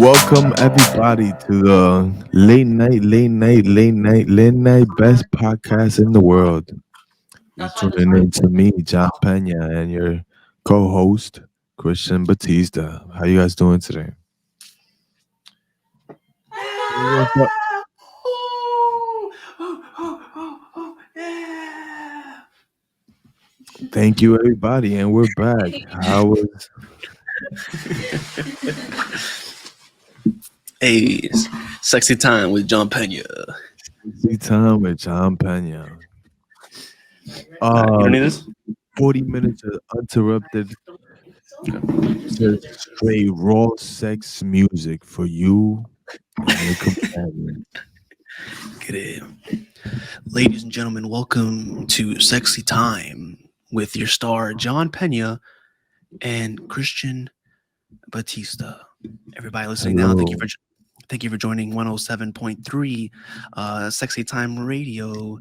welcome everybody to the late night best podcast in the world. You're tuning in to me, John Pena, and your co-host, Christian Batista. How you guys doing today? What's up? Yeah. Thank you, everybody, and we're back. How was Hey, sexy time with John Pena. the time with John Pena? You Uh, don't need this? 40 minutes of uninterrupted, just straight raw sex music for you and your companion. Get it. Ladies and gentlemen, welcome to Sexy Time with your star, John Pena and Christian Batista. Everybody listening now, Hello. thank you for joining 107.3 Sexy Time Radio.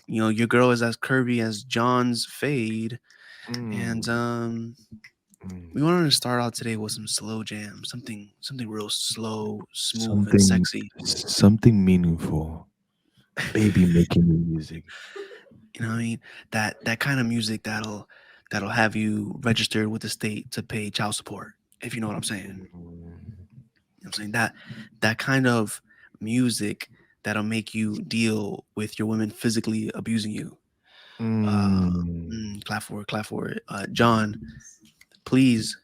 You know, your girl is as curvy as John's fade. And Mm, mm. we wanted to start out today with some slow jam, something real slow, smooth, and Something, sexy. something meaningful. Baby making the music. You know what I mean? That kind of music that'll have you registered with the state to pay child support, if you know what I'm saying. Mm, You know what I'm saying? That kind of music that'll make you deal with your women physically abusing you. Uh, mm. clap for it, clap for it. John, please.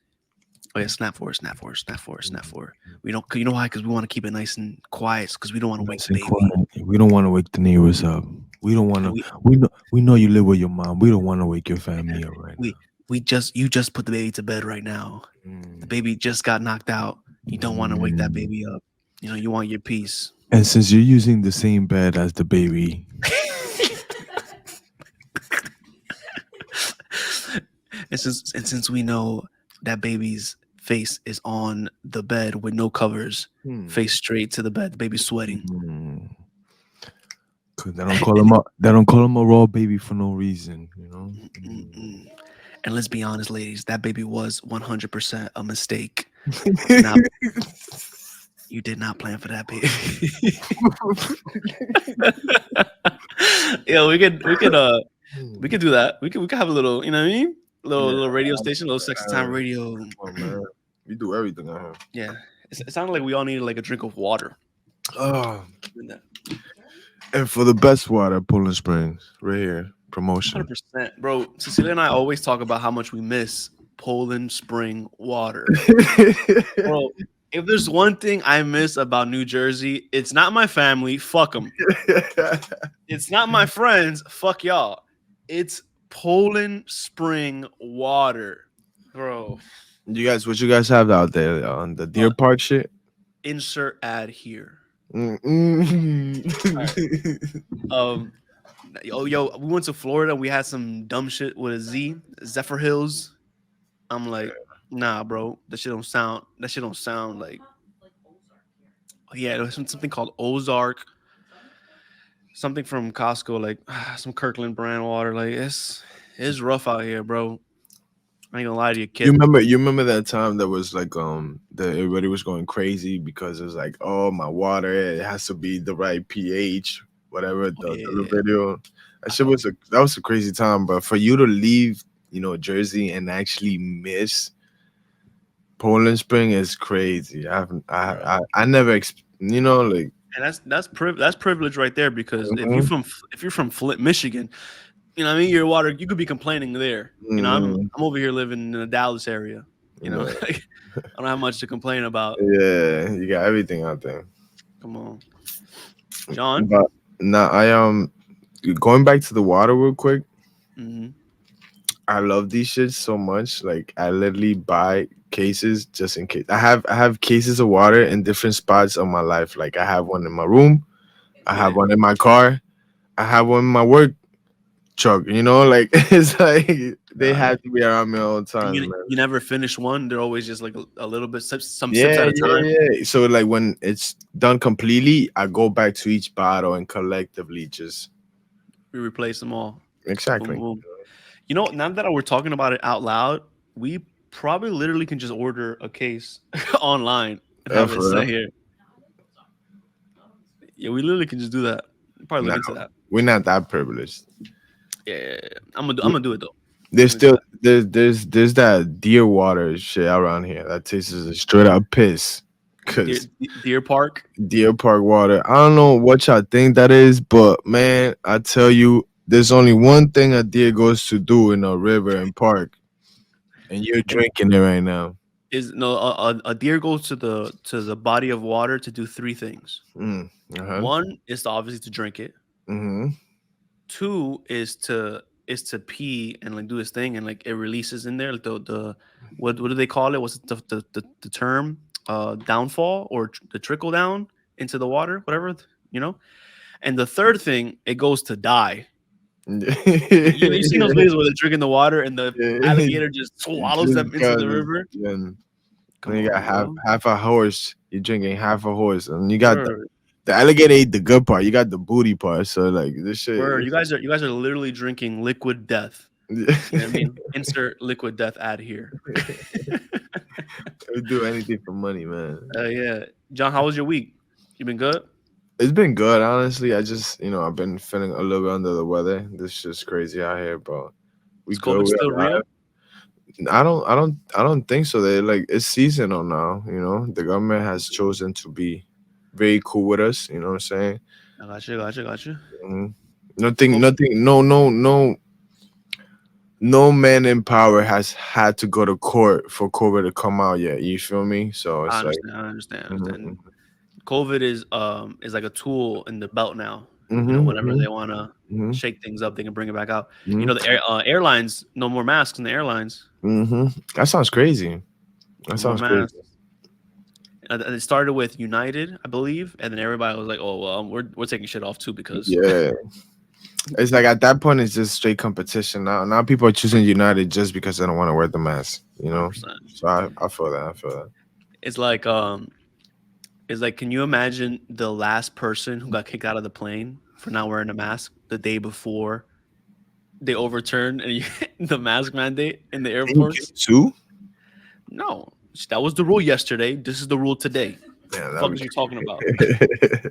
Oh yeah, snap for it, snap for it, snap for it, snap for it. We don't, you know why? Because we want to keep it nice and quiet. Because we don't want to wake Nice the and baby. quiet. We don't want to wake the neighbors up. We don't want And to. We know you live with your mom. We don't want to wake your family up right we we just you just put the baby to bed right now. The now. baby just got knocked out. You don't want to wake that Mm. baby up. You know, you want your peace. And since you're using the same bed as the baby, And since we know that baby's face is on the bed with no covers, hmm. face straight to the bed, the baby's sweating. Mm. 'Cause they don't call him a raw baby for no reason, you know. Mm-mm. And let's be honest, ladies, that baby was 100% a mistake. You did not you did not plan for that baby. Yeah, we could do that. We could have a little, you know what I mean? Yeah, Little radio station, little sexy time radio. come on, man. We do everything out here. Yeah. It sounded like we all needed like a drink of water. Oh, In that. and for the best water, Poland Springs, right here, promotion. 100%. Bro, Cecilia and I always talk about how much we miss Poland Spring water. Bro, if there's one thing I miss about New Jersey, it's not my family. Fuck them. It's not my friends. Fuck y'all. It's Poland Spring water. Bro, What you guys have out there on the Deer uh, Park shit? insert ad here. Mm-mm. All right. Um, yo, we went to Florida. We had some dumb shit with a Z, Zephyr Hills. I'm like, nah, bro. That shit don't sound like. Yeah, there was something called Ozark. Something from Costco, like some Kirkland brand water. Like it's rough out here, bro. I ain't gonna lie to you, You kid. remember? You remember that time that was like that everybody was going crazy because it was like, oh, my water, it has to be the right pH, whatever Oh, the yeah, little video. That was a crazy time, but for you to leave, Jersey and actually miss Poland Spring is crazy. I haven't, I never, like, and that's privilege right there because mhm, if you're from Flint, Michigan, you know what I mean, your water you could be complaining there. You know, mhm, I'm over here living in the Dallas area. You know, no, like, I don't have much to complain about. yeah, you got everything out there. Come on, John. But now going back to the water real quick. Hmm. I love these shits so much. Like I literally buy cases just in case. I have cases of water in different spots of my life. Like I have one in my room, I have Yeah, one in my car, I have one in my work truck. Like it's like they uh, have to be around me all the and time, you man. never finish one. They're always just like a little bit some sips Yeah, at a yeah, time. yeah. So like when it's done completely, I go back to each bottle and collectively just We replace them all. Boom, exactly. boom. You know, now that we're talking about it out loud, we probably literally can just order a case online. and have it For set real? here. Yeah, we literally can just do that. Probably look No, into that. we're not that privileged. Yeah, yeah, yeah. I'm gonna do it though. There's Let me see still that. there's that deer water shit around here that tastes as a straight up piss. Deer, Cause Deer Park. Deer Park water. I don't know what y'all think that is, but man, I tell you, there's only one thing a deer goes to do in a river and park, and you're It drinking it right now. is no a deer goes to the body of water to do three things. Mm. Uh-huh. One is to obviously to drink it. Mm-hmm. Two is to pee and like do his thing and like it releases in there like the what do they call it? What's the term? Downfall or the trickle down into the water, whatever you know. And the third thing, it goes to die. You seen those videos where they're drinking the water and the Yeah. alligator just swallows Just them into got the it. river? And then Come you got on, bro. half a horse. You're drinking half a horse, and you got Word, the alligator ate the good part. You got the booty part. So like this shit. word. You guys are literally drinking liquid death. You know what I mean? Insert liquid death ad here. We do anything for money, man. Yeah, John, how was your week? You been good? It's been good, honestly. I just, I've been feeling a little bit under the weather. This is just crazy out here, but we Is good. COVID We still alive. real? I don't think so. They like it's seasonal now. The government has chosen to be very cool with us. You know what I'm saying? I got you. Mhm. Nothing, Hope nothing. No man in power has had to go to court for COVID to come out yet. You feel me? So I it's like, understand. I understand. I mm-hmm, understand. COVID is like a tool in the belt now. mm-hmm, Whenever they want to mm-hmm, shake things up, they can bring it back out. hmm Airlines, no more masks in the airlines. hmm. That sounds crazy. That No more sounds crazy. masks. And it started with United, I believe, and then everybody was like, "Oh well, we're taking shit off too because Yeah, it's like at that point, it's just straight competition. Now people are choosing United just because they don't want to wear the mask. 100%." So I feel that. I feel that. It's like can you imagine the last person who got kicked out of the plane for not wearing a mask the day before they overturned the mask mandate in the Can you get airports? two? No, that was the rule yesterday. This is the rule today. Yeah, Fuck that'd is you talking about? be.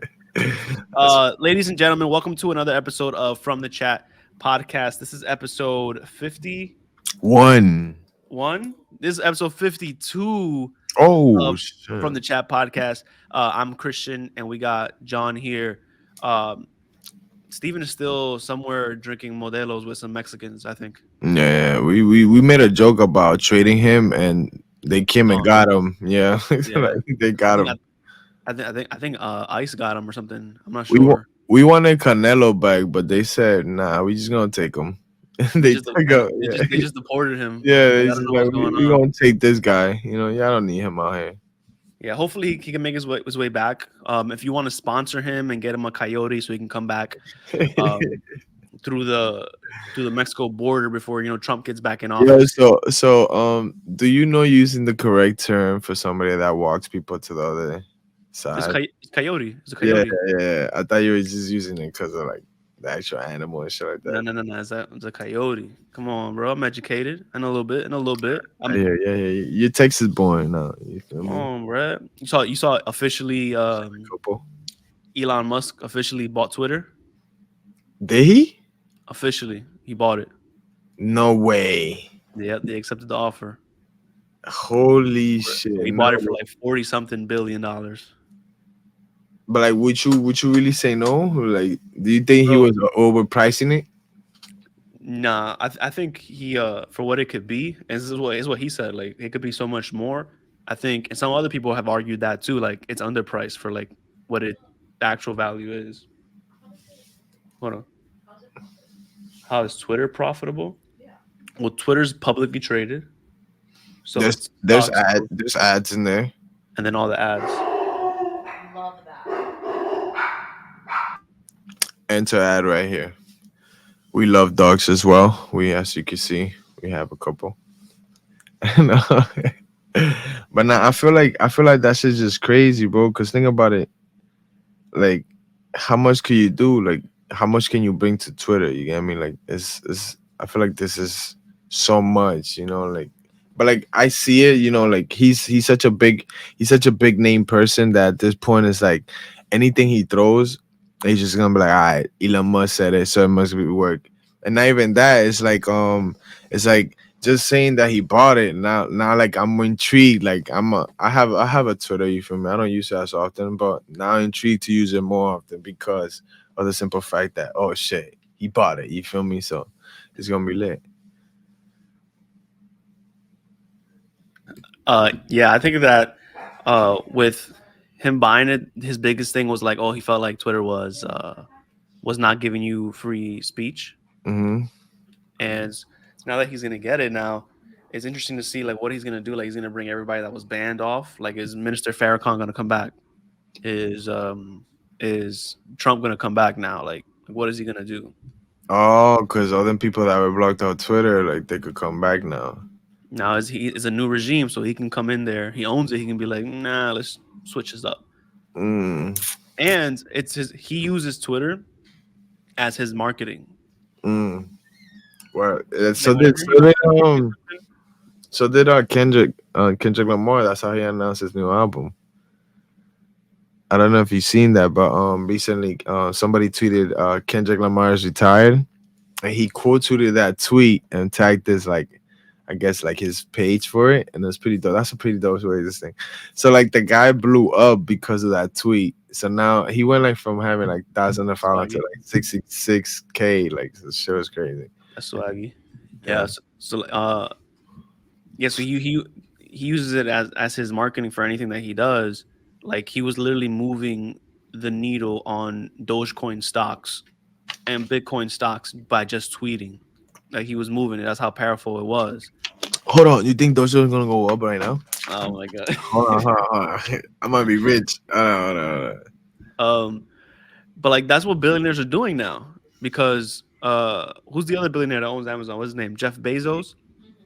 That's Ladies and gentlemen, welcome to another episode of From the Chat podcast. This is episode 51. one. This is episode 52 Oh of shit. From the Chat podcast. I'm Christian, and we got John here. Um, Steven is still somewhere drinking modelos with some Mexicans, I think. Yeah, we made a joke about trading him, and they He's came and gone. got him. Yeah, Yeah, like, they I got think him. I think Ice got him or something. I'm not We wa- sure. we wanted Canelo back, but they said, "Nah, we just gonna take him." They They just took and him. Yeah, they just deported him. yeah. Like They I don't just know like what's going we on. gonna take this guy. Y'all don't need him out here. Yeah, hopefully he can make his way back. If you want to sponsor him and get him a coyote so he can come back um, through the Mexico border before Trump gets back in Yeah. office. Do you know using the correct term for somebody that walks people to the other It's, side? it's coyote. It's a Yeah, coyote. yeah. I thought you were just using it because of like the actual animal and shit like No, that. no, no, no. It's a coyote. Come on, bro. I'm educated. I know a little bit. I know a little bit. Yeah. You're Texas born now. You feel Come me? on, bro. You saw officially. Couple. Elon Musk officially bought Twitter. Did he? Officially, he bought it. No way. Yeah, they accepted the offer. Holy So shit. he No. bought it for like 40 something billion dollars. But like, would you really say no? Like, do you think he Bro, was overpricing it? nah, I think he for what it could be, and this is what he said. Like it could be so much more. I think, and some other people have argued that too. Like it's underpriced for like what it the actual value is. Hold on, how is Twitter profitable? Well, Twitter's publicly traded, so its stocks go, There's ads in there. and then all the ads. Enter ad right here. We love dogs as well. As you can see, we have a couple. No. But now I feel like that shit's just crazy, bro. Cause think about it, like how much can you do? Like how much can you bring to Twitter? You get me? Like it's I feel like this is so much, like but like I see it, like he's such a big name person that at this point it's like anything he throws, he's just gonna be like, all right, Elon Musk said it, so it must be work. And not even that, it's like just saying that he bought it now like I'm intrigued. Like I have a Twitter, you feel me? I don't use it as often, but now I'm intrigued to use it more often because of the simple fact that oh shit, he bought it, you feel me? So it's gonna be lit. Yeah, I think that with him buying it, his biggest thing was like, oh, he felt like Twitter was not giving you free speech, Mm-hmm. and now that he's gonna get it now, it's interesting to see like what he's gonna do. Like he's gonna bring everybody that was banned off. Like is Minister Farrakhan gonna come back? Is Trump gonna come back now? Like what is he gonna do? Oh, because all them people that were blocked out Twitter, like they could come back now. Now is a new regime, so he can come in there. He owns it. He can be like, nah, let's switch this up. Mm, And it's his. He uses Twitter as his marketing. mm. Well, Like whenever he wants to market something, so did Kendrick Lamar. That's how he announced his new album. I don't know if you've seen that, but recently somebody tweeted Kendrick Lamar is retired, and he quote tweeted that tweet and tagged this like I guess like his page for it, and it's pretty dope. That's a pretty dope way this thing. So like the guy blew up because of that tweet. So now he went like from having like thousands of followers to swaggy. like 66K. Like the show is crazy. That's swaggy. Yeah. Yeah. Yeah. So he uses it as his marketing for anything that he does. Like he was literally moving the needle on Dogecoin stocks and Bitcoin stocks by just tweeting. Like he was moving it. That's how powerful it was. Hold on, you think those are gonna go up right now? Oh my god. Hold on. I might be rich. Hold on. um, but like that's what billionaires are doing now. Because who's the other billionaire that owns Amazon? What's his name? Jeff Bezos.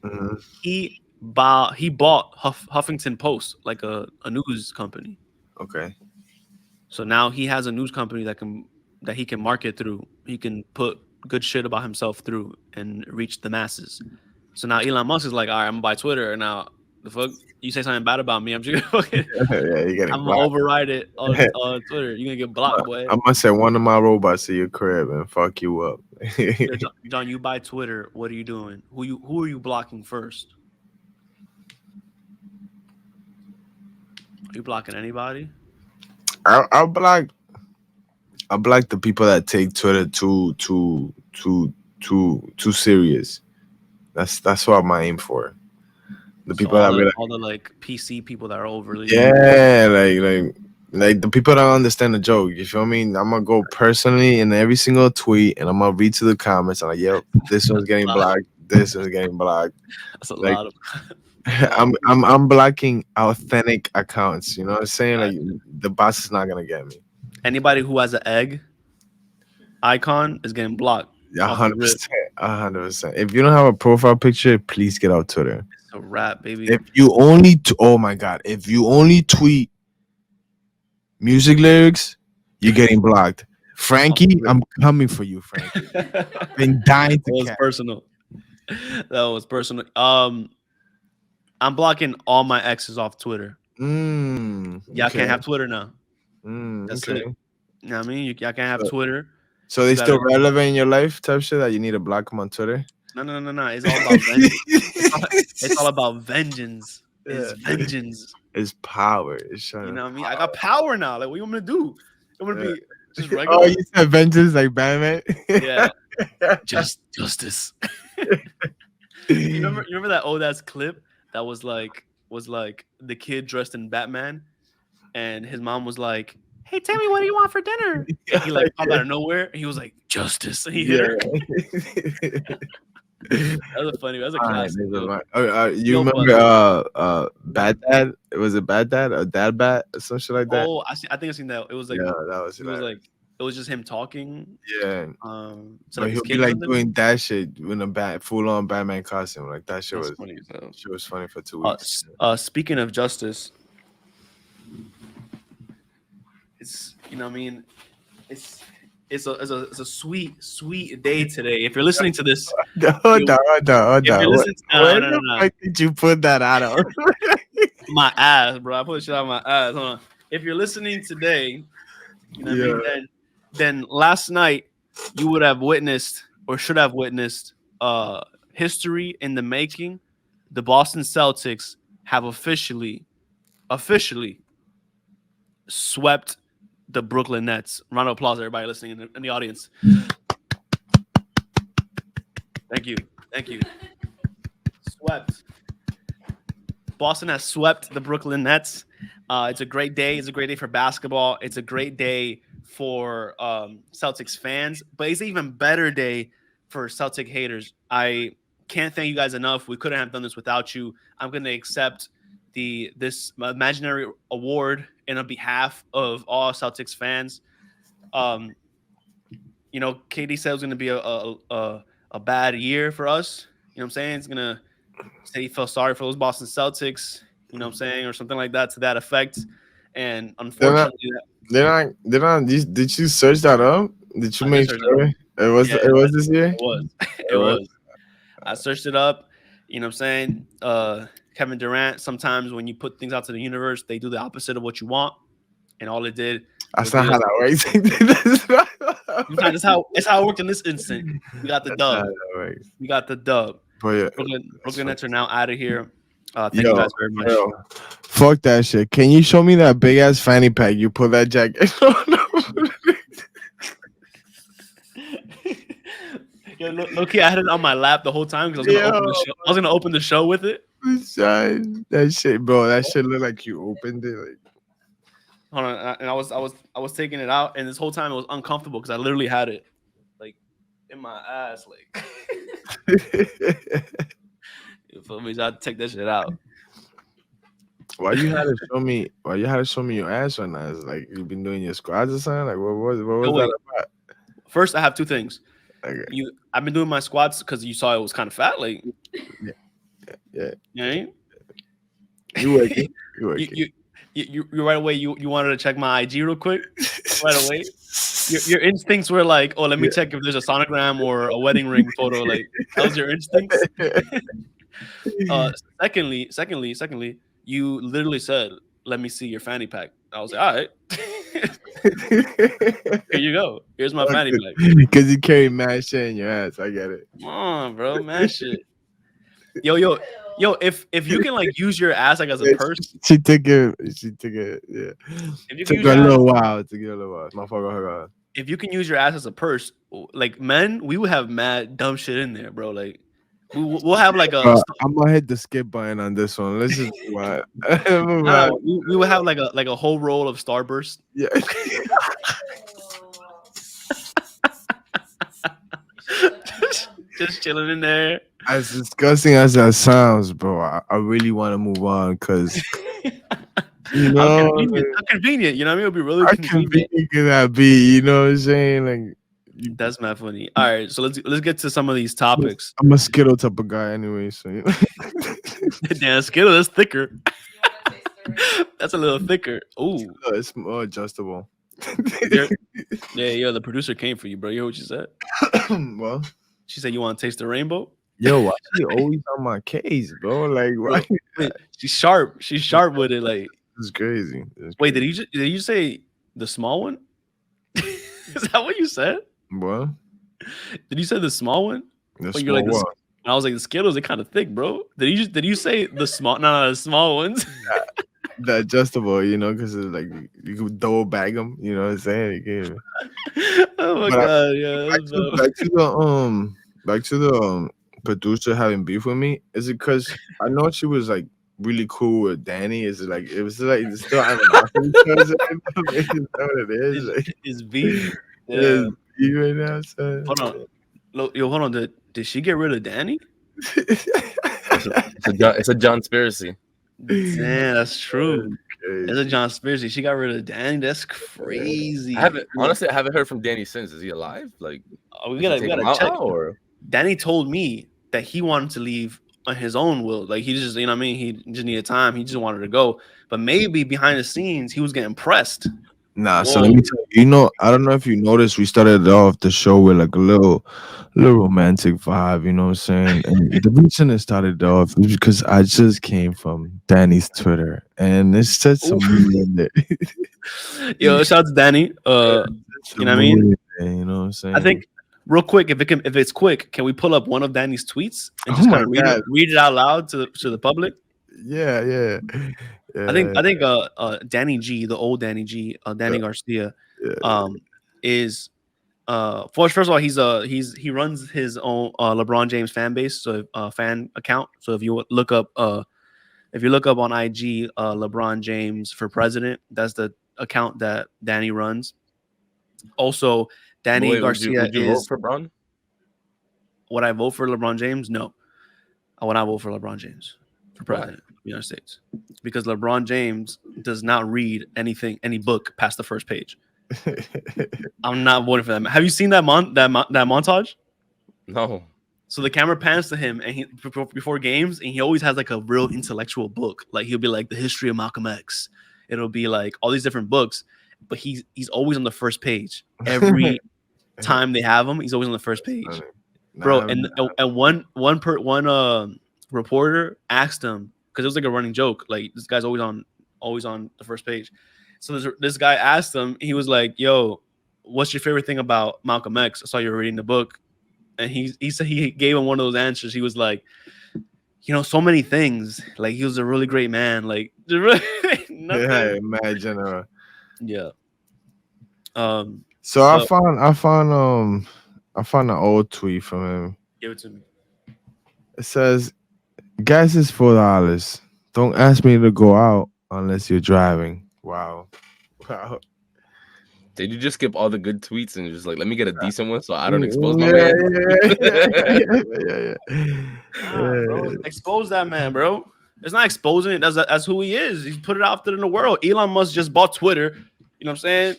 Mhm. He bought Huffington Post, like a news company. Okay. So now he has a news company that he can market through. He can put good shit about himself through and reach the masses. So now Elon Musk is like, all right, I'm gonna buy Twitter. And now the fuck you say something bad about me, I'm just gonna Yeah, you're getting I'm gonna blocked. override it on Twitter. You're gonna get blocked, boy. I'm gonna send one of my robots to your crib and fuck you up. Yo, John, you buy Twitter. What are you doing? Who are you blocking first? Are you blocking anybody? I'll block the people that take Twitter too serious. That's what I'm aiming for. The So people that be like, all the like PC people that are overly yeah, like the people that don't understand the joke. You feel me? I'm gonna go personally in every single tweet, and I'm gonna read to the comments. I'm like, yep, this one's getting blocked. This one's getting blocked. that's a Like lot of that's a lot of I'm blocking authentic accounts. You know what I'm saying? guys. Like the boss is not gonna get me. Anybody who has an egg icon is getting blocked A off the hundred rip. percent, 100%. If you don't have a profile picture, please get out Twitter. It's a wrap, baby. If you only, oh my god, if you only tweet music lyrics, you're getting blocked. Off the Frankie, rip. I'm coming for you, Frankie. Been That dying to was catch. personal. That was personal. I'm blocking all my exes off Twitter. Y'all Okay. can't have Twitter now. That's Okay. it. You know what I mean? Y'all can't have So, Twitter. so they You still gotta relevant in your life type shit that you need to block them on Twitter? no. It's all about vengeance. It's all about vengeance. It's Yeah. vengeance. It's power. It's You showing know what I mean? I power. got power now. Like, what you want me to do? You want me Yeah. to be just Oh, regular? you said vengeance like Batman? Yeah, justice. You remember that old ass clip that was like the kid dressed in Batman, and his mom was like, "Hey, Tammy, what do you want for dinner?" And he like popped out of nowhere, and he was like, "Justice," and he hit her. Yeah. That was funny. That was a Alright, classic, there's a yo. lot. You Yo, but remember Bad Dad? Was it Bad Dad or Dad Bat or some shit like that? oh, I think I seen that. It was like Yeah, that was it was hilarious. like it was just him talking Yeah, to but like his he'll be kid or like something. doing that shit in a full on Batman costume. Like that That's funny as hell. shit was funny for 2 weeks. Speaking of justice, it's you know what I mean it's it's a sweet day today. If you're listening to this, Hold on, hold on, hold if you're on. listening, Where no, no, the no, fuck did you put that out of? my ass, bro. I put shit on my ass. Hold on. If you're listening today, you know what I Yeah. mean. Then last night you would have witnessed or should have witnessed history in the making. The Boston Celtics have officially swept the Brooklyn Nets. Round of applause, everybody listening in the audience. Thank you. Thank you. Swept. Boston has swept the Brooklyn Nets. It's a great day. It's a great day for basketball. It's a great day for Celtics fans, but it's an even better day for Celtic haters. I can't thank you guys enough. We couldn't have done this without you. I'm going to accept this imaginary award in on behalf of all Celtics fans. Um, KD said it was going to be a bad year for us. You know what I'm saying? It's going to say he felt sorry for those Boston Celtics, you know what I'm saying, or something like that to that effect. And unfortunately, Did you search that up? Did you I did make search it sure up. Yeah, it was this year? it was. It It was. was. I searched it up. You know what I'm saying? Kevin Durant, sometimes when you put things out to the universe, they do the opposite of what you want. And all it did That's was not lead how us. that works. Sometimes it's how it worked in this instant. We got the That's dub. not how that works. We got the dub. But yeah, Brooklyn Nets are now out of here. Thank you yo, guys very much. yo, fuck that shit. Can you show me that big ass fanny pack you put that jacket on? Yo, look, I had it on my lap the whole time because I was gonna open the show. I was gonna open the show with it. That shit, bro. That shit look like you opened it. Like, Hold on, and I was taking it out, and this whole time it was uncomfortable because I literally had it like in my ass, like. You feel me? So I had to take that shit out. why you had to show me? Why you had to show me your ass right now? It's like you've been doing your squats or something. Like what was wait. that about? First, I have two things. Okay. I've been doing my squats because you saw it was kind of fat, like. Yeah. Yeah. You working? You working? You right away. You wanted to check my IG real quick. Right away. Your instincts were like, oh, let me check if there's a sonogram or a wedding ring photo. Like that was your instincts. Secondly, you literally said, "Let me see your fanny pack." I was like, "All right, here you go. Here's my fanny pack." Because you carry mad shit in your ass. I get it. Come on, bro, man, shit. Yo, if you can like use your ass like as a purse, She took it. Yeah. if you can Took use a your ass, little while to get a little while. My fuck. if you can use your ass as a purse, like men, we would have mad dumb shit in there, bro. Like we'll have like a. I'm gonna hit the skip button on this one. Let's just move on. We would have like a whole roll of Starburst. Yeah. just chilling in there. As disgusting as that sounds, bro, I really want to move on because you know how convenient, you know what I mean? It would be really how convenient. can that be? You know what I'm saying? Like That's not funny. All right, so let's get to some of these topics. I'm a Skittle type of guy anyway, so you know. Damn, Skittle is thicker. That's a little thicker. Ooh, It's more adjustable. yeah, the producer came for you, bro. You heard what she said? Well, She said you want to taste the rainbow. yo, why she always on my case, bro? Like, why? Wait, she's sharp. She's sharp with it. Like, It's crazy. wait, did you say the small one? Is that what you said? What? Did you say the small one? The When you're like, small one. I was like, the Skittles are kind of thick, bro. Did you say the small? No, the small ones. The adjustable, you know, because it's like you could double bag them. You know what I'm saying? Oh my But god, yeah. Back to the producer having beef with me. Is it because I know she was like really cool with Danny? Is it like it's still animosity? Is that what it is? Like, Is beef? it Yeah. is beef right now. So. Hold on. Hold on. Did she get rid of Danny? It's a John Spiracy. Damn, that's true. It's a John Spiracy. She got rid of Danny. That's crazy. I haven't heard from Danny since. Is he alive? Like, we gotta check. Out, or Danny told me that he wanted to leave on his own will. Like he just, you know what I mean? He just needed time. He just wanted to go. But maybe behind the scenes, he was getting pressed. Nah, so let me tell you. You know, I don't know if you noticed, we started off the show with like a little romantic vibe. You know what I'm saying? And the reason it started off is because I just came from Danny's Twitter, and it's just some Oof. mood in there. Yo, shout out to Danny. You know what I mean? You know what I'm I saying? think real quick, if it's quick, can we pull up one of Danny's tweets and Oh just kind my of god. read it out loud to the public? Yeah, yeah, I think Danny G, the old Danny G, yeah, Danny Garcia, yeah. is first of all, he runs his own LeBron James fan base, so fan account. So if you look up on IG LeBron James for president, that's the account that Danny runs. Also, But Danny wait, would Garcia you vote is. for Braun? Would I vote for LeBron James? No, I would not vote for LeBron James for Why? president of the United States because LeBron James does not read any book past the first page. I'm not voting for that. Have you seen that montage? No. So the camera pans to him, and he before games, and he always has like a real intellectual book. Like he'll be like the history of Malcolm X. It'll be like all these different books, but he's always on the first page. Every time they have him, he's always on the first page, bro. And one reporter asked him because it was like a running joke. Like this guy's always on the first page. So this guy asked him. He was like, "Yo, what's your favorite thing about Malcolm X? I saw you were reading the book." And he said he gave him one of those answers. He was like, so many things. Like he was a really great man. Like nothing. Yeah, imagine. Yeah. So I found an old tweet from him. Give it to me. It says, "Gas is $4. Don't ask me to go out unless you're driving." Wow. Wow. Did you just skip all the good tweets and just like let me get a decent one so I don't expose my Yeah, man? yeah. Bro, expose that man, bro. It's not exposing it. That's who he is. He's put it out there in the world. Elon Musk just bought Twitter. You know what I'm saying?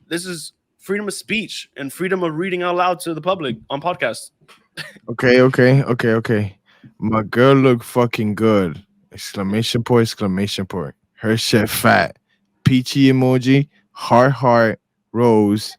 This is freedom of speech and freedom of reading out loud to the public on podcasts. Okay. My girl look fucking good. Exclamation point, exclamation point. Her shit fat. Peachy emoji, heart, rose,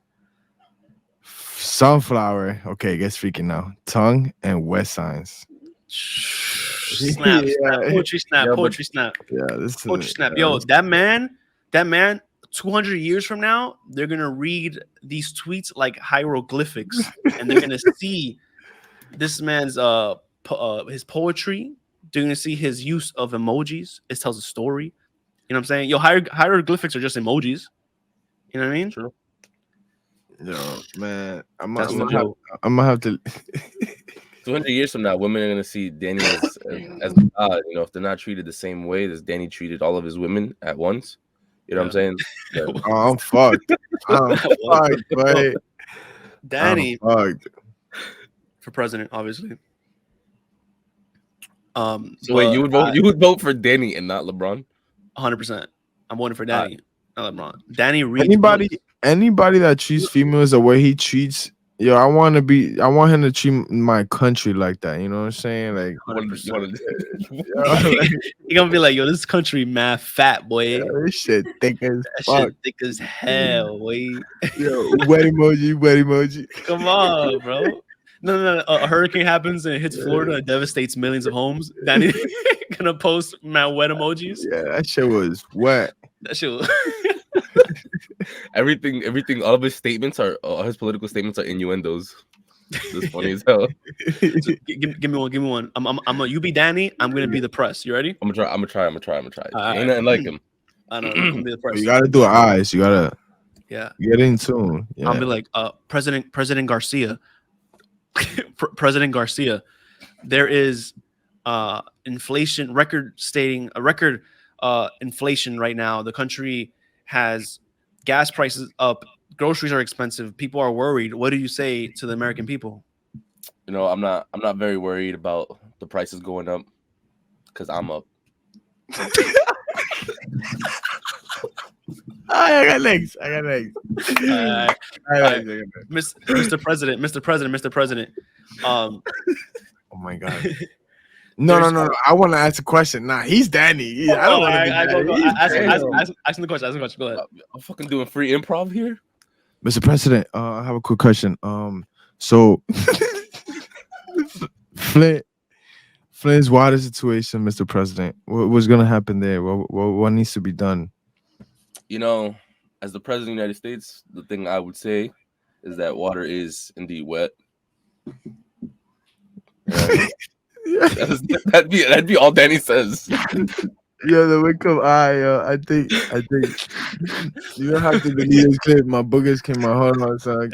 sunflower. Okay, gets freaking now. Tongue and wet signs. Snap, poetry snap, Yeah, poetry snap. Yeah, this Poetry is snap. Yo, that man, 200 years from now, they're gonna read these tweets like hieroglyphics, and they're gonna see this man's his poetry. They're gonna see his use of emojis. It tells a story. You know what I'm saying? Yo, hieroglyphics are just emojis. You know what I mean? True. yo, man. I'm That's the gonna joke. have to 200 years from now, women are gonna see Danny as God. If they're not treated the same way as Danny treated all of his women at once. You know what I'm saying? Yeah. Oh, I'm fucked. I'm fucked, boy. Danny I'm fucked. for president, obviously. So wait, you would vote for Danny and not LeBron? 100%. I'm voting for Danny, not LeBron. Danny reads Anybody that treats females the way he treats, I want him to treat my country like that. You know what I'm saying? Like, 100%. like, You're gonna be like, yo, this country mad fat, boy. this shit thick as That fuck. shit thick as hell, boy. Yo, wet emoji. Come on, bro. No. A hurricane happens and it hits Florida and devastates millions of homes. Danny gonna post mad wet emojis. Yeah, that shit was wet. That shit was everything. All of his statements his political statements are innuendos. It's funny as hell. So, give me one. You be Danny. I'm gonna be the press. You ready? I'm gonna try. Right. Ain't nothing like him. I know. I'm gonna be the press. You gotta do eyes. You gotta get in tune. Yeah. I'll be like, President Garcia. President Garcia. There is inflation record inflation right now. The country has gas prices up, groceries are expensive, people are worried. What do you say to the American people? I'm not very worried about the prices going up because I'm up. I got legs. Mr. President. Oh my god. No. I want to ask a question. Nah, he's Danny. I don't want to be Danny. Ask him the question. Go ahead. I'm fucking doing free improv here. Mr. President, I have a quick question. So Flint's water situation, Mr. President. What's gonna happen there? What needs to be done? You know, as the president of the United States, the thing I would say is that water is indeed wet. That'd be all Danny says. Yeah, the wake up eye. I think you don't have to believe this clip. My boogers came out hard, son.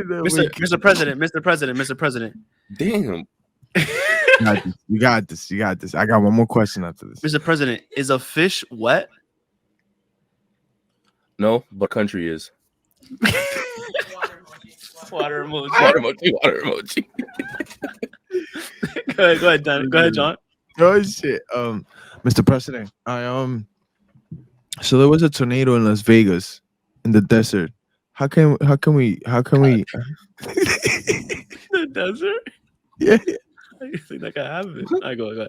Mr. President. Damn. You got this. I got one more question after this. Mr. President, is a fish wet? No, but country is. Water emoji. Water emoji. Go ahead, John. Oh shit. Mr. President, so there was a tornado in Las Vegas in the desert. How can we The desert? Yeah. You think that can happen? I go ahead.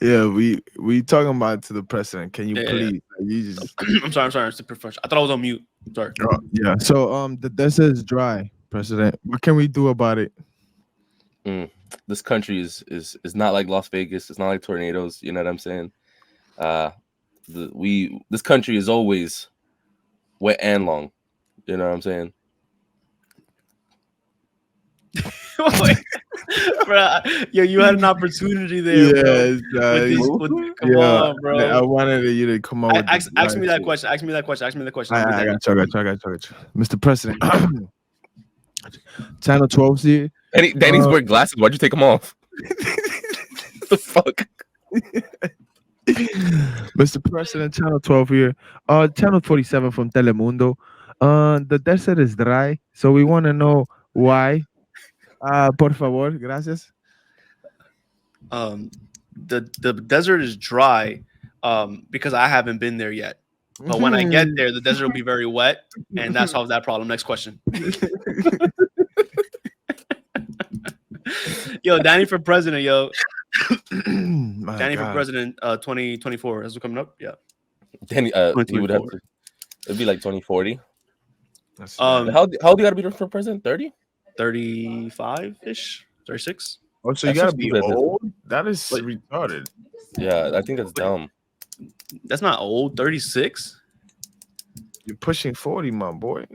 Yeah, we talking about it to the president. Can you please? You just... I'm sorry. It's professional. I thought I was on mute. Sorry. Yeah. So the desert is dry, President. What can we do about it? This country is not like Las Vegas. It's not like tornadoes. You know what I'm saying? This country is always wet and long. You know what I'm saying? Bro, you had an opportunity there. Yes, come on, bro. I wanted you to come on. Ask me that question. I got you. Mr. President. Channel 12 here. Danny's wearing glasses. Why'd you take them off? The fuck? Mr. President, Channel 12 here. Channel 47 from Telemundo. The desert is dry, so we want to know why. Por favor, gracias. The desert is dry because I haven't been there yet. But when I get there, the desert will be very wet, and that solves that problem. Next question. Yo, Danny for president, yo. Danny for president 2024. Is it coming up? Yeah. Danny, he would have to. It'd be like 2040. How old you gotta be for president? 30? 35-ish? 36? Oh, so you gotta be old? That is retarded. Yeah, I think that's dumb. That's not old. 36? You're pushing 40, my boy.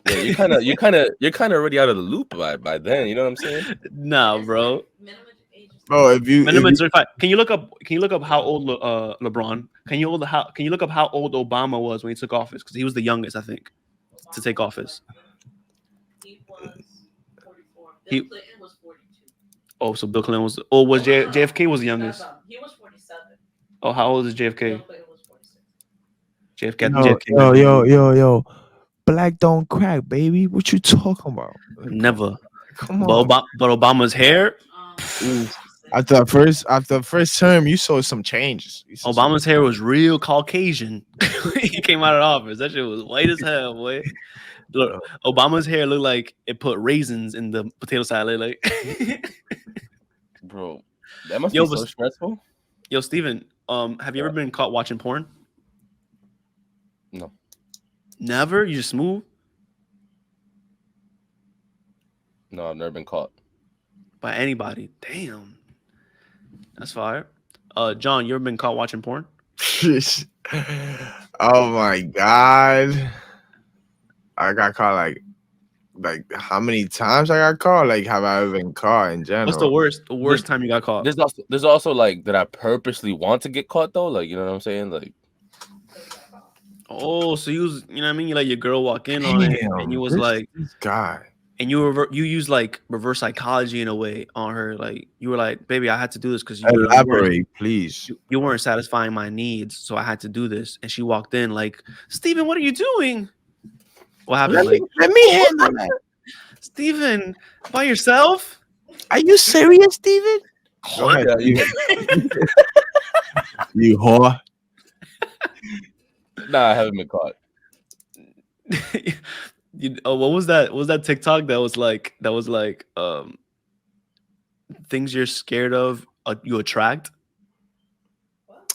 Yeah, you're kind of already out of the loop by then. You know what I'm saying? Nah, bro. Bro, if you 35. Can you look up how old LeBron? Can you look up how old Obama was when he took office? Because he was the youngest, I think, to take office. He was 44. Bill Clinton was 42. Oh, so Bill Clinton was. Oh, was JFK was the youngest? He was 47. Oh, how old is JFK? Bill Clinton was 46. JFK. Yo. Black don't crack, baby. What you talking about? Never. Come on. But Obama's hair. After the first term, you saw some changes. Obama's hair was real Caucasian. He came out of office. That shit was white as hell, boy. Look, Obama's hair looked like it put raisins in the potato salad. Like, bro, that must be so stressful. Yo, Steven, have you ever been caught watching porn? No. Never? You just smooth? No, I've never been caught. By anybody. Damn. That's fire. John, you ever been caught watching porn? Oh my God. I got caught like how many times I got caught? Like, have I ever been caught in general? What's the worst time you got caught? There's also like that I purposely want to get caught though. Like, you know what I'm saying? Like, oh, so you was, you know what I mean? You let your girl walk in on it, and you was like, this guy. And you use like reverse psychology in a way on her. Like, you were like, baby, I had to do this because elaborate, please. You weren't satisfying my needs, so I had to do this. And she walked in like, Steven, what are you doing? What happened? Let me handle that. Steven, by yourself? Are you serious, Steven? Go ahead, you whore. Nah, I haven't been caught. What was that? What was that TikTok that was like things you're scared of, you attract.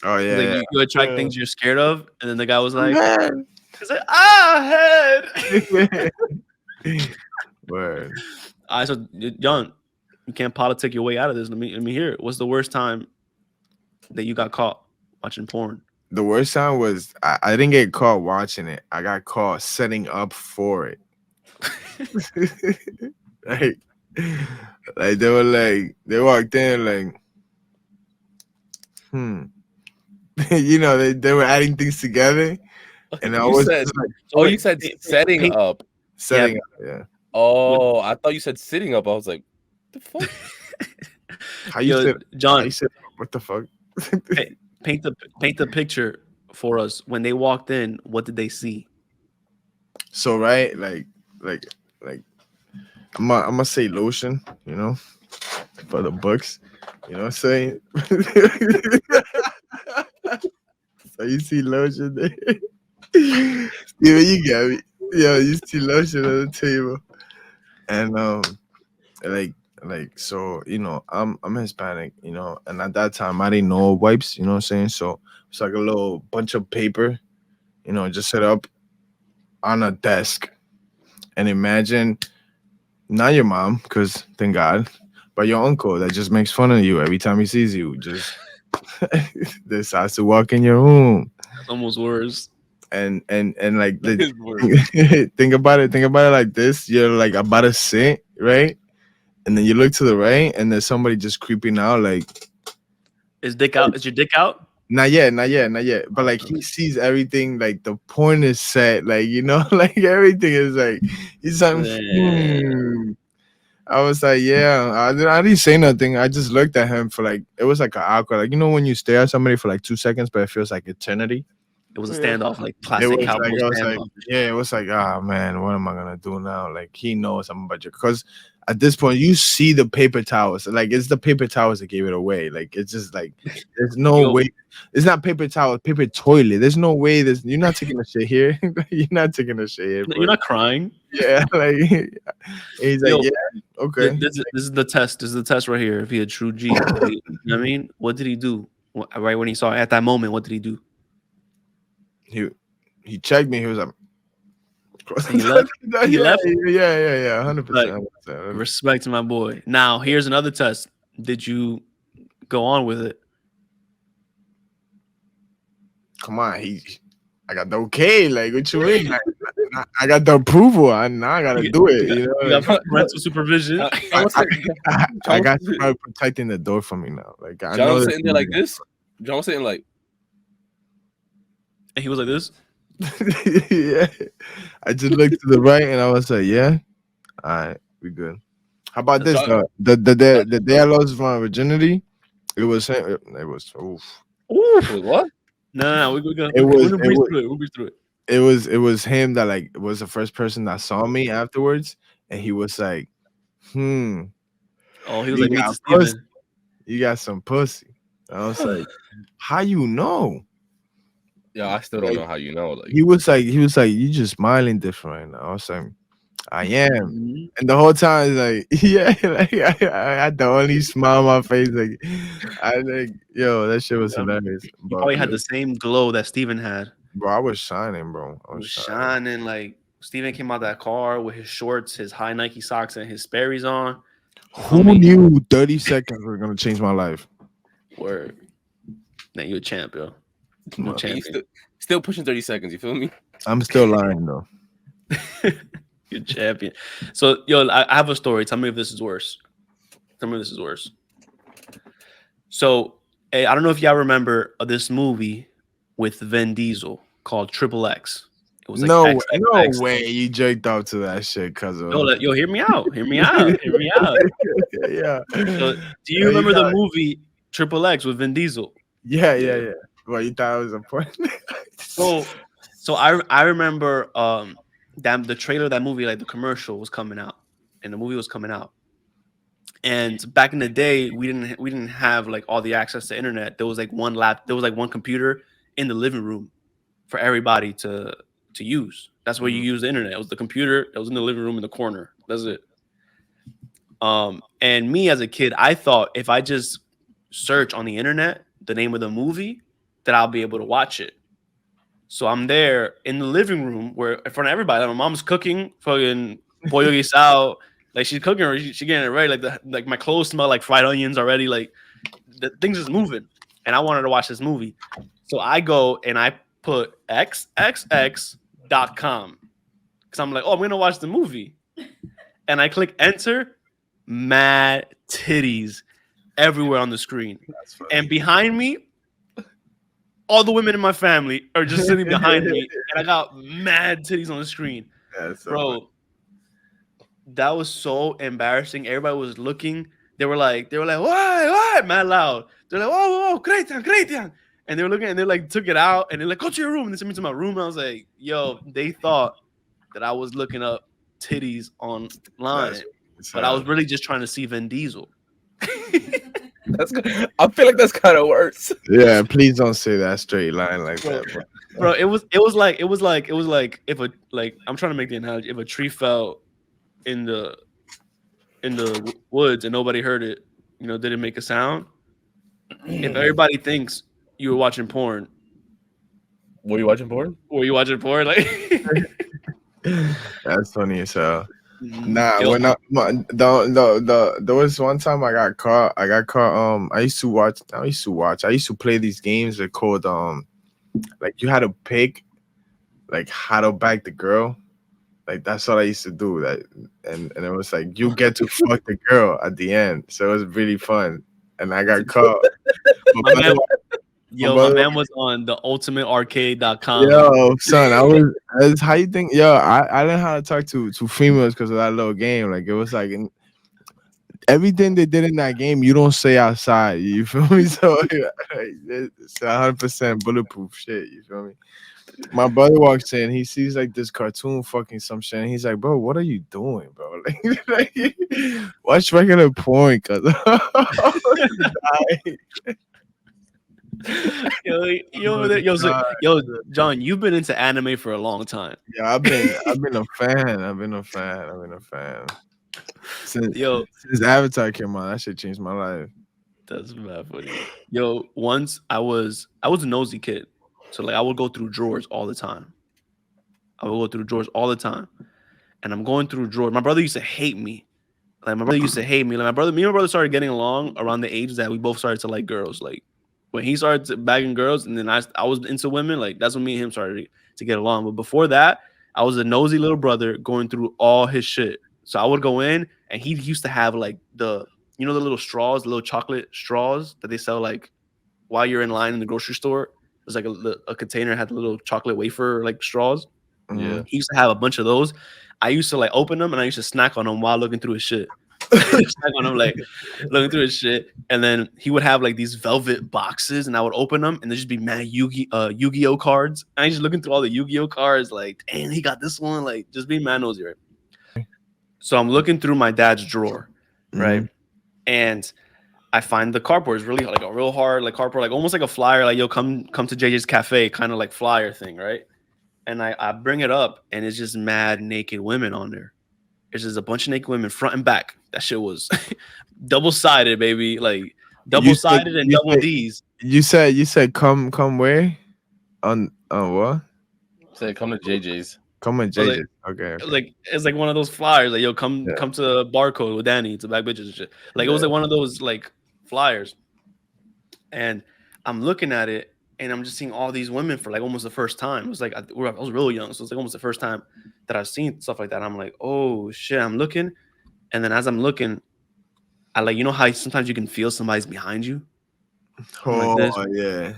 Oh He's like, yeah, you attract yeah. things you're scared of, and then the guy was like, Man. he's like, head. Word. All right, so John, you can't politic your way out of this. Let me hear it. What's the worst time that you got caught watching porn? The worst time was I didn't get caught watching it. I got caught setting up for it. like, like they walked in like, they were adding things together, and I You was said, just like oh, you said setting paint- up. setting up. Yeah. Oh, I thought you said sitting up. I was like, the fuck? How you Yo, said? How John, you said? What the fuck? paint the picture for us. When they walked in, what did they see? So right, like I'm gonna say lotion, for the books. You know what I'm saying? So you see lotion there. Steven, you got me. Yo, you see lotion on the table. And so I'm Hispanic, and at that time I didn't know wipes, you know what I'm saying? So it's like a little bunch of paper, just set up on a desk. And imagine not your mom, because thank God, but your uncle that just makes fun of you every time he sees you, just decides to walk in your room. That's almost worse. And like That is worse. think about it like this. You're like about to sit, right? And then you look to the right and there's somebody just creeping out, like Is dick out? Is your dick out? not yet. But like he sees everything, like the porn is set, like like everything is like he's like, I was like, yeah. I didn't say nothing. I just looked at him for like it was like an awkward, like when you stare at somebody for like 2 seconds, but it feels like eternity. It was a standoff, like It classic was cowboy like I was like, standoff. yeah, it was like, ah man, what am I gonna do now? Like he knows I'm about you, because at this point you see the paper towels. Like it's the paper towels that gave it away. Like it's just like there's no way. It's not paper towel, paper toilet. There's no way. You're not taking a shit here. You're not taking a shit here. You're not crying. Yeah, like he's like, Yo, yeah, okay. This is the test. This is the test right here. If he a true G, you know what I mean? What did he do? Right when he saw it at that moment, what did he do? He checked me. He was like, He left. He left. Yeah, 100%. Respect to my boy. Now here's another test. Did you go on with it? Come on, I got the okay. Like, what you mean? Like, I got the approval. Now I gotta do it. You got parental supervision. I got somebody protecting the door for me now. Like, I John know was sitting there like this. John was sitting like, and he was like this. Yeah, I just looked to the right and I was like, yeah, all right, we good. How about this? The day I lost my virginity, it was oof. What? No, we're gonna breeze through it. It was him that like was the first person that saw me afterwards, and he was like, Oh, he was you like, got Steven. You got some pussy. I was like, how you know? Yeah, I still don't know how you know. Like he was like, you just smiling different right now. I was like, I am, and the whole time like, yeah, like I had the only smile on my face. Like, I think, yo, that shit was hilarious. He probably had the same glow that Steven had. Bro, I was shining, bro. I was shining. Like Steven came out that car with his shorts, his high Nike socks, and his Sperry's on. Who knew 30 seconds were gonna change my life? Word. Now you a champ, yo. No champion. Still pushing 30 seconds. You feel me? I'm still lying though. You're champion. So, yo, I have a story. Tell me if this is worse. So, hey, I don't know if y'all remember this movie with Vin Diesel called Triple X. It was like no way you jerked out to that shit, cuz yo, hear me out. Yeah. So, do you remember the movie Triple X with Vin Diesel? Yeah. Well, you thought it was important. So I remember the trailer of that movie, like the commercial was coming out, and the movie was coming out. And back in the day, we didn't have like all the access to internet. There was like one computer in the living room for everybody to use. That's where you use the internet. It was the computer that was in the living room in the corner. That's it. And me as a kid, I thought if I just search on the internet the name of the movie, that I'll be able to watch it. So I'm there in the living room where in front of everybody. Like, my mom's cooking fucking pollo guisado. Like, she's cooking or she getting it ready. Like my clothes smell like fried onions already. Like, the things is moving. And I wanted to watch this movie. So I go and I put xxx.com. Because I'm like, oh, I'm gonna watch the movie. And I click enter, mad titties everywhere on the screen. And behind me, all the women in my family are just sitting behind me, and I got mad titties on the screen. Bro, that was so embarrassing. Everybody was looking. They were like, what? Mad loud. They're like, whoa, Christian. And they were looking, and they like took it out, and they're like, go to your room. And they sent me to my room. And I was like, yo, they thought that I was looking up titties online, but I was really just trying to see Vin Diesel. I feel like that's kind of worse. Yeah, please don't say that straight line like Bro, that, bro. It was like if a like I'm trying to make the analogy. If a tree fell in the woods and nobody heard it, didn't make a sound. If everybody thinks you were watching porn, were you watching porn? Like, that's funny as hell. Nah, when there was one time I got caught. I used to play these games that called like you had to pick like how to back the girl. Like that's what I used to do. That and it was like you get to fuck the girl at the end. So it was really fun. And I got caught. My man was on the ultimatearcade.com. Yo, son, that's how you think. Yo, I learned how to talk to females because of that little game. Like it was like everything they did in that game, you don't say outside. You feel me? So it's 100% bulletproof shit. You feel me? My brother walks in, he sees like this cartoon fucking some shit, and he's like, "Bro, what are you doing, bro? Like watch regular porn, cuz." Yo, John, you've been into anime for a long time. Yeah, I've been a fan. Since Avatar came out, that shit changed my life. That's bad funny. Yo, once I was a nosy kid. So like I would go through drawers all the time. And I'm going through drawers. My brother used to hate me. Me and my brother started getting along around the age that we both started to like girls. Like when he started bagging girls, and then I was into women. Like that's when me and him started to get along. But before that, I was a nosy little brother going through all his shit. So I would go in, and he used to have like the little straws, the little chocolate straws that they sell like while you're in line in the grocery store. There's like a container had the little chocolate wafer like straws. Yeah, he used to have a bunch of those. I used to like open them, and I used to snack on them while looking through his shit. Snack on them, like looking through his shit. And then he would have like these velvet boxes, and I would open them, and there'd just be mad Yu-Gi-Oh cards. And I just looking through all the Yu-Gi-Oh cards, like, damn, he got this one, like just being mad nosy, right? So I'm looking through my dad's drawer, right, and I find the cardboard is really like a real hard like cardboard, like almost like a flyer, like yo, come to JJ's Cafe kind of like flyer thing, right? And I bring it up, and it's just mad naked women on there. It's just a bunch of naked women front and back. That shit was double-sided, baby, like double-sided and double D's. You said come where? On what? Say come to JJ's. Come on, JJ. Okay. Like it's like one of those flyers, like yo, come to Barcode with Danny to back bitches and shit. Like it was like one of those like flyers, and I'm looking at it, and I'm just seeing all these women for like almost the first time. It was like I was real young, so it's like almost the first time that I've seen stuff like that. I'm like, oh shit, I'm looking, and then as I'm looking, I like how sometimes you can feel somebody's behind you. Oh like yeah,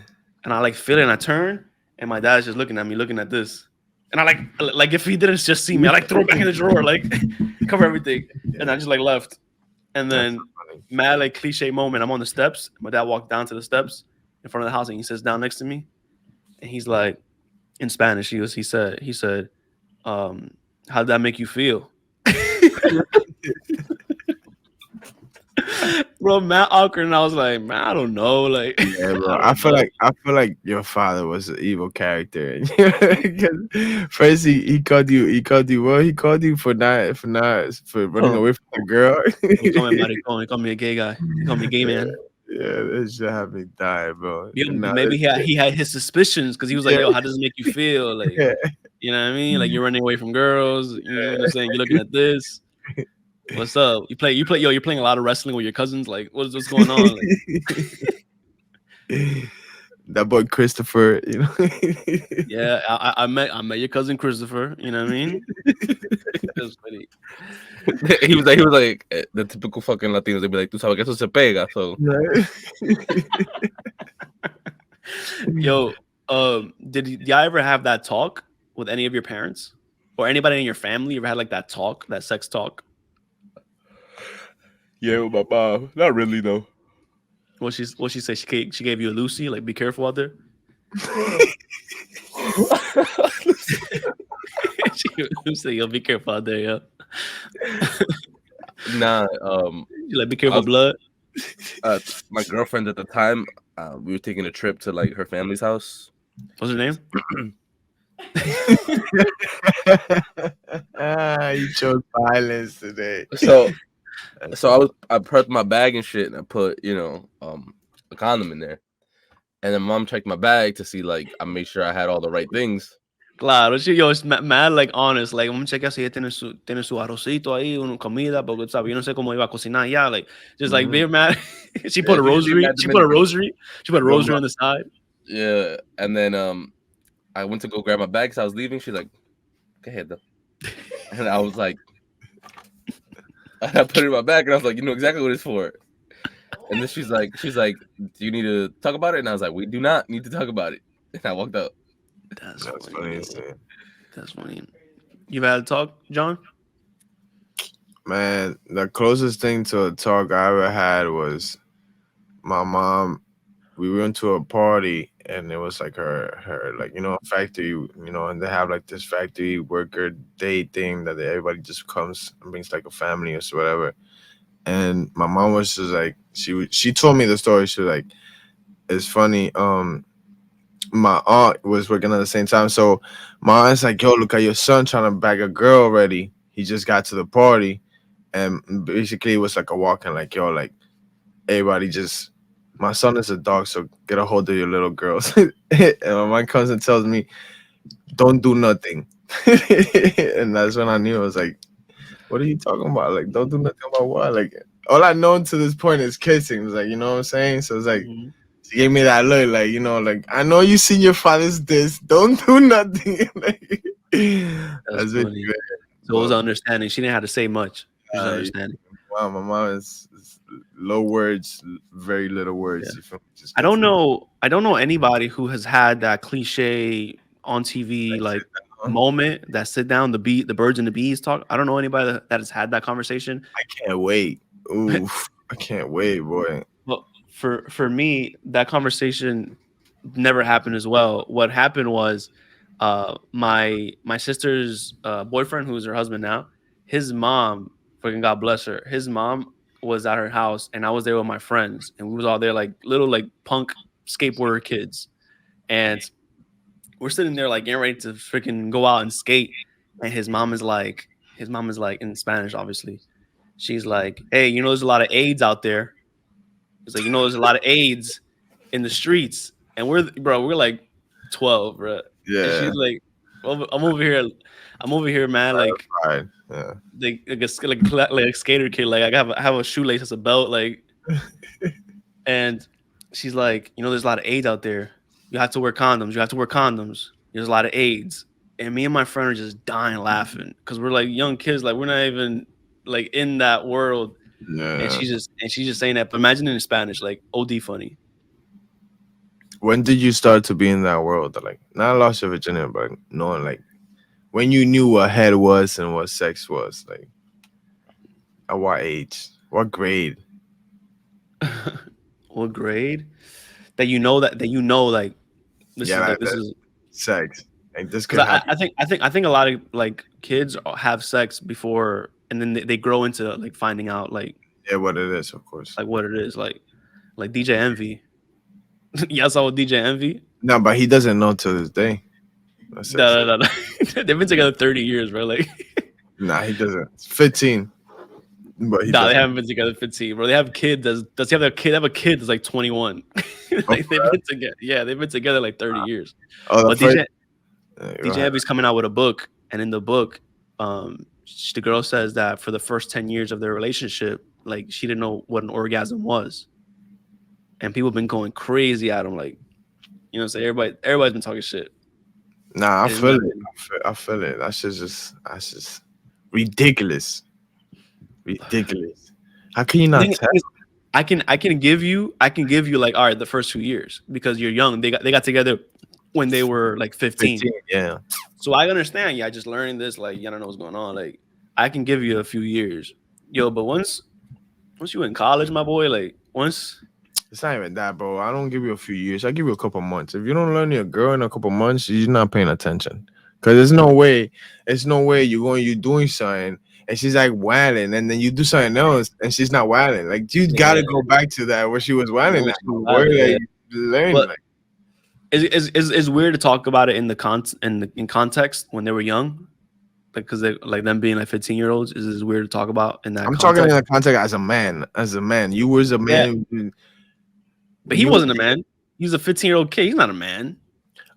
and I like feel it, and I turn, and my dad's just looking at me, looking at this. And I like if he didn't just see me, I like throw it back in the drawer, like cover everything, and I just like left. And then mad like cliche moment, I'm on the steps. My dad walked down to the steps in front of the house, and he sits down next to me, and he's like, in Spanish, he said, how did that make you feel? bro, mad awkward, and I was like, man, I don't know, like, Yeah, bro. I don't know. I feel like your father was an evil character. 'Cause first he called you what? He called you for for running Oh, away from the girl. he called me maricón. He called me a gay guy. He called me a gay man. Yeah, that shit had me die, bro. Yeah, And now maybe he had his suspicions because he was like, yeah, yo, how does it make you feel? Like, yeah. you know what I mean? Like you're running away from girls. You know what I'm saying? You're looking at this. What's up? Yo, you're playing a lot of wrestling with your cousins. Like, what's going on? Like, That boy Christopher, you know. yeah, I met your cousin Christopher. You know what I mean? That's funny. he was like the typical fucking Latinos. They'd be like, "Tú sabes que eso se pega." So Yo, did y'all ever have that talk with any of your parents or anybody in your family? You ever had like that talk, that sex talk? yeah, with my mom. Not really though. What she say? She gave you a Lucy. Like, be careful out there. She said, "Yo, be careful out there, yo." Nah, You like, be careful, blood. my girlfriend at the time, we were taking a trip to like her family's house. What's her name? You chose violence today. So I prepped my bag and shit, and I put a condom in there, and then mom checked my bag to see like I made sure I had all the right things. Claro, yo, it's mad like honest. Like, vamos a chequear si ella tiene su arrocito ahí, una comida, porque sabe, yo no sé cómo iba a cocinar ya. Like, just like being mad. She put a rosary. She put a rosary on the side. Yeah, and then I went to go grab my bag because I was leaving. She's like, "Go ahead, though," and I was like, I put it in my bag, and I was like, "You know exactly what it's for." And then she's like, "Do you need to talk about it?" And I was like, "We do not need to talk about it." And I walked out. That's funny. That's funny. You've had a talk, John? Man, the closest thing to a talk I ever had was my mom. We went to a party and it was like her like, factory, and they have like this factory worker day thing that everybody just comes and brings like a family or so whatever. And my mom was just like, she told me the story. She was like, it's funny. My aunt was working at the same time. So my aunt's like, yo, look at your son trying to bag a girl already. He just got to the party. And basically it was like a walk-in, like, yo, like everybody just, my son is a dog, so get a hold of your little girls. And my mom comes and tells me, don't do nothing. And that's when I knew. I was like, what are you talking about? Like, don't do nothing about what? Like, all I know to this point is kissing. It was like, you know what I'm saying? So it's like, she gave me that look, like, like, I know you seen your father's this. Don't do nothing. Like, that's funny. So it was understanding. She didn't have to say much. She was understanding. Wow, my mom is low words, very little words. Yeah. I don't know anybody who has had that cliche on TV like moment, that sit down, the birds and the bees talk. I don't know anybody that has had that conversation. I can't wait. Oof, I can't wait, boy. Well, for me, that conversation never happened as well. What happened was my sister's boyfriend, who's her husband now, his mom, fucking God bless her, his mom was at her house and I was there with my friends and we was all there like little like punk skateboarder kids, and we're sitting there like getting ready to freaking go out and skate, and his mom is like in Spanish, obviously. She's like, hey, there's a lot of AIDS out there. It's like, there's a lot of AIDS in the streets, and we're like 12, bro. Yeah. And she's like, well, I'm over here, man. Like, yeah. like a skater kid. Like, I have a shoelace as a belt. Like, and she's like, there's a lot of AIDS out there. You have to wear condoms. There's a lot of AIDS. And me and my friend are just dying laughing because we're like young kids. Like, we're not even like in that world. Yeah. And she's just saying that. But imagine in Spanish, like OD funny. When did you start to be in that world? Like, not lost your virginity, but knowing, like, when you knew what head was and what sex was, like, at what age, what grade? What grade? That like, listen, yeah, like, this is sex. Like, this could happen. I think a lot of like kids have sex before, and then they grow into like finding out like Yeah, what it is, of course. like what it is, like DJ Envy. Y'all saw with DJ Envy? No, but he doesn't know to this day. That's it. No. They've been together 30 years, bro. Like, Nah, he doesn't. It's 15. But he nah, they doesn't. haven't been together 15, bro. They have a kid. Does he have a kid? They have a kid that's like 21. Like they've been together. Yeah, they've been together like 30 years. Oh, the But first, DJ Envy's coming out with a book, and in the book, the girl says that for the first 10 years of their relationship, like she didn't know what an orgasm was, and people have been going crazy at him, like, you know what I'm saying? Everybody's been talking shit. Nah, I And feel it. I feel it. That's just ridiculous. Ridiculous. How can you not tell? I can give you like, all right, the first 2 years because you're young. They got together when they were like 15. 15, yeah. So I understand. Yeah, just learning this, like, you don't know what's going on. Like, I can give you a few years, yo. But once you in college, my boy, like once. It's not even that, bro. I don't give you a few years. I give you a couple months. If you don't learn your girl in a couple months, you're not paying attention. Cause there's no way you're doing something and she's like wilding, and then you do something else and she's not wilding. Like you gotta go back to that where she was wilding. Where like learn. But like it's weird to talk about it in the in context when they were young, like because they like them being like 15-year-olds is weird to talk about in that. I'm talking in the context as a man. You was a man. Yeah. But he wasn't a man. He was a 15-year-old kid. He's not a man.